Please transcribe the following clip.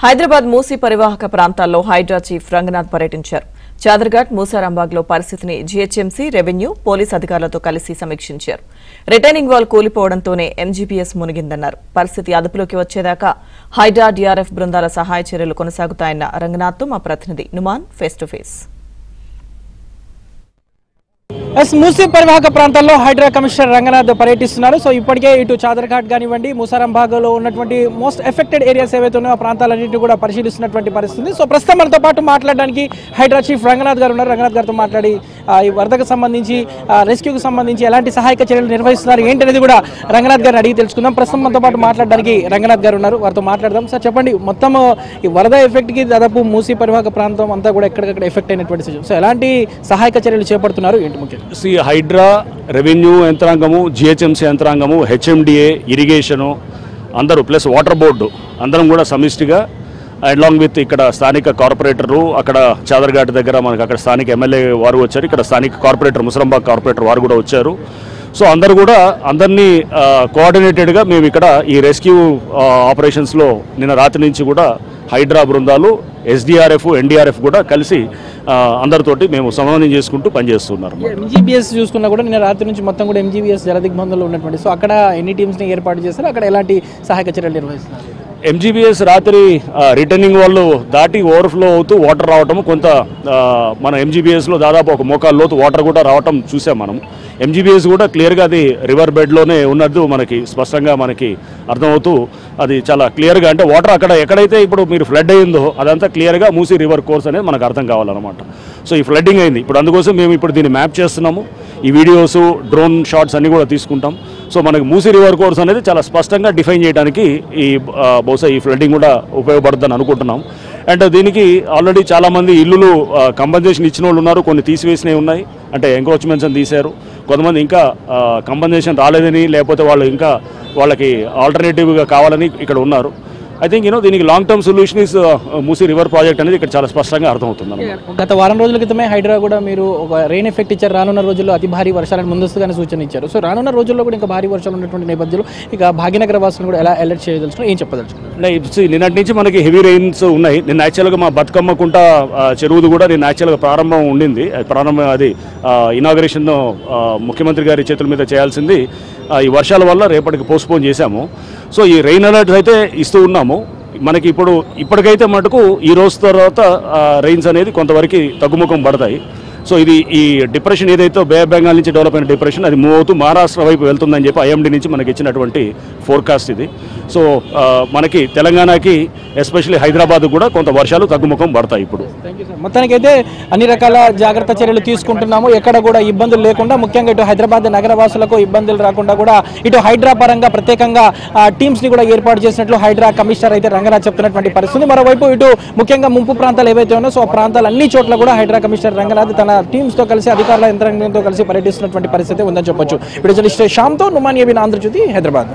హైదరాబాద్ మూసీ పరివాహక ప్రాంతాల్లో హైడ్రా చీఫ్ రంగనాథ్ పర్యటించారు. చాదర్ఘాట్, మూసారాంబాగ్లో పరిస్థితిని జీహెచ్ఎంసీ, రెవెన్యూ, పోలీస్ అధికారులతో కలిసి సమీక్షించారు. రిటైనింగ్ వాల్ కూలిపోవడంతోనే ఎంజీబీఎస్ మునిగిందన్నారు. పరిస్థితి అదుపులోకి వచ్చేదాకా హైడ్రా, డీఆర్ఎఫ్ బృందాల సహాయ చర్యలు కొనసాగుతాయన్న రంగనాథ్తో మా ప్రతినిధి Numan face to face. Musi పరివాహక ప్రాంతాల్లో హైడ్రా కమిషనర్ రంగనాథ్ పర్యటిస్తున్నారు. సో ఇప్పటికే ఇటు చాదర్ఘాట్ కానివ్వండి, మూసారాంబాగ్లో ఉన్నటువంటి మోస్ట్ ఎఫెక్టెడ్ ఏరియాస్ ఏవైతే ఉన్నాయో ఆ ప్రాంతాలన్నింటినీ కూడా పరిశీలిస్తున్నటువంటి పరిస్థితి. సో ప్రస్తుతం మనతో పాటు మాట్లాడడానికి హైడ్రా చీఫ్ రంగనాథ్ గారు ఉన్నారు. రంగనాథ్ గారితో మాట్లాడి ఈ వరదకు సంబంధించి, రెస్క్యూకి సంబంధించి ఎలాంటి సహాయక చర్యలు నిర్వహిస్తున్నారు ఏంటనేది కూడా రంగనాథ్ గారిని అడిగి తెలుసుకుందాం. ప్రస్తుతం మనతో పాటు మాట్లాడడానికి రంగనాథ్ గారు ఉన్నారు, వారితో మాట్లాడదాం. సార్ చెప్పండి, మొత్తం ఈ వరద ఎఫెక్ట్కి దాదాపు మూసీ పరివాహక ప్రాంతం అంతా కూడా ఎక్కడికక్కడ ఎఫెక్ట్ అయినటువంటి సిచ్యువేషన్. సో ఎలాంటి సహాయక చర్యలు చేపడుతున్నారు ఏంటి ముఖ్యంగా? హైడ్రా, రెవెన్యూ యంత్రాంగము, జిహెచ్ఎంసీ యంత్రాంగము, హెచ్ఎండిఏ, ఇరిగేషను అందరూ ప్లస్ వాటర్ బోర్డు అందరం కూడా సమిష్టిగా అలాంగ్ విత్ ఇక్కడ స్థానిక కార్పొరేటరు, అక్కడ చాదర్ఘాట్ దగ్గర మనకు అక్కడ స్థానిక ఎమ్మెల్యే వారు వచ్చారు, ఇక్కడ స్థానిక కార్పొరేటర్ ముసరాంబాగ్ కార్పొరేటర్ వారు కూడా వచ్చారు. సో అందరినీ కోఆర్డినేటెడ్గా మేము ఇక్కడ ఈ రెస్క్యూ ఆపరేషన్స్లో నిన్న రాత్రి నుంచి కూడా హైడ్రా బృందాలు, ఎస్డీఆర్ఎఫ్, ఎన్డీఆర్ఎఫ్ కూడా కలిసి అందరితోటి మేము సమన్వయం చేసుకుంటూ పనిచేస్తున్నారు. ఎంజీబీఎస్ చూసుకున్నా కూడా నిన్న రాత్రి నుంచి మొత్తం కూడా ఎంజీబీఎస్ జలదిగ్బంధంలో ఉన్నటువంటి, సో అక్కడ ఎన్ని టీమ్స్ని ఏర్పాటు చేస్తారు, అక్కడ ఎలాంటి సహాయక చర్యలు నిర్వహిస్తున్నారు? ఎంజీబీఎస్ రాత్రి రిటర్నింగ్ వాళ్ళు దాటి ఓవర్ఫ్లో అవుతూ వాటర్ రావటం, కొంత మన ఎంజీబీఎస్లో దాదాపు ఒక మోకాలు లోతు వాటర్ కూడా రావటం చూసాం మనం. ఎంజీబీఎస్ కూడా క్లియర్గా అది రివర్ బెడ్లోనే ఉన్నట్టు మనకి స్పష్టంగా మనకి అర్థమవుతూ, అది చాలా క్లియర్గా, అంటే వాటర్ అక్కడ ఎక్కడైతే ఇప్పుడు మీరు ఫ్లడ్ అయిందో అదంతా క్లియర్గా మూసీ రివర్ కోర్స్ అనేది మనకు అర్థం కావాలన్నమాట. సో ఈ ఫ్లడ్డింగ్ అయింది, ఇప్పుడు అందుకోసం మేము ఇప్పుడు దీన్ని మ్యాప్ చేస్తున్నాము. ఈ వీడియోస్, డ్రోన్ షాట్స్ అన్నీ కూడా తీసుకుంటాం. సో మనకి మూసీ రివర్ కోర్స్ అనేది చాలా స్పష్టంగా డిఫైన్ చేయడానికి బహుశా ఈ ఫ్లడ్డింగ్ కూడా ఉపయోగపడుతుందని అనుకుంటున్నాం. అండ్ దీనికి ఆల్రెడీ చాలామంది ఇల్లులు కంపెన్సేషన్ ఇచ్చిన వాళ్ళు ఉన్నారు, కొన్ని తీసివేసినవి ఉన్నాయి, అంటే ఎంక్రోచ్మెంట్స్ అని తీశారు. కొంతమంది ఇంకా కంపెన్సేషన్ రాలేదని, లేకపోతే వాళ్ళకి ఆల్టర్నేటివ్గా కావాలని ఇక్కడ ఉన్నారు. ఐ థింక్ దీనికి long term solution is Musi river project అనేది ఇక్కడ చాలా స్పష్టంగా అర్థమవుతుంది. గత వారం రోజుల క్రితమే హైడ్రా కూడా మీరు ఒక రెయిన్ ఎఫెక్ట్ ఇచ్చారు, రానున్న రోజుల్లో అతి భారీ వర్షాలను ముందస్తుగానే సూచన ఇచ్చారు. సో రానున్న రోజుల్లో కూడా ఇంకా భారీ వర్షాలు ఉన్నటువంటి నేపథ్యంలో ఇక భాగ్యనగర వాసులను కూడా ఎలా అలర్ట్ చేయదలుచుకున్నారు, ఏం చెప్పదలుచుకున్నారు? నిన్నటి నుంచి మనకి హెవీ రెయిన్స్ ఉన్నాయి. నిన్న యాక్చువల్గా మా బతుకమ్మకుంట చెరువుది కూడా నిన్న యాక్చువల్గా ప్రారంభం ఉండింది. అది ఇనాగరేషన్ ముఖ్యమంత్రి గారి చేతుల మీద చేయాల్సింది ఈ వర్షాల వల్ల రేపటికి పోస్ట్పోన్ చేశాము. సో ఈ రెయిన్ అలర్ట్స్ అయితే ఇస్తూ ఉన్నాము. మనకి ఇప్పటికైతే మటుకు ఈ రోజు తర్వాత రెయిన్స్ అనేది కొంతవరకు తగ్గుముఖం పడతాయి. సో ఈ డిప్రెషన్ ఏదైతే బే ఆఫ్ బెంగాల్ నుంచి డెవలప్ అయిన డిప్రెషన్, అది మూవ్ అవుతూ మహారాష్ట్ర వైపు వెళ్తుందని చెప్పి ఐఎండీ నుంచి మనకి ఇచ్చినటువంటి ఫోర్కాస్ట్ ఇది. సో మనకి తెలంగాణకి, ఎస్పెషల్లీ హైదరాబాద్ కూడా కొంత వర్షాలు తగ్గుముఖం పడతాయి ఇప్పుడు. మొత్తానికైతే అన్ని రకాల జాగ్రత్త చర్యలు తీసుకుంటున్నాము, ఎక్కడ కూడా ఇబ్బందులు లేకుండా, ముఖ్యంగా ఇటు హైదరాబాద్ నగరవాసులకు ఇబ్బందులు రాకుండా కూడా ఇటు హైడ్రా పరంగా ప్రత్యేకంగా టీమ్స్ని కూడా ఏర్పాటు చేసినట్లు హైడ్రా కమిషనర్ అయితే రంగనాథ్ చెప్తున్నటువంటి పరిస్థితి. మరోవైపు ఇటు ముఖ్యంగా ముంపు ప్రాంతాలు ఏవైతే ఉన్నాయో సో ఆ ప్రాంతాలు అన్ని చోట్ల కూడా హైడ్రా కమిషనర్ రంగనాథ్ తన టీమ్స్తో కలిసి, అధికారుల యంత్రాంగంతో కలిసి పర్యటిస్తున్నటువంటి పరిస్థితి ఉందని చెప్పొచ్చు. ఇప్పుడు జర్నలిస్ట్ శ్యామ్తో నుమాన్, ఏబీఎన్ ఆంధ్రజ్యోతి, హైదరాబాద్.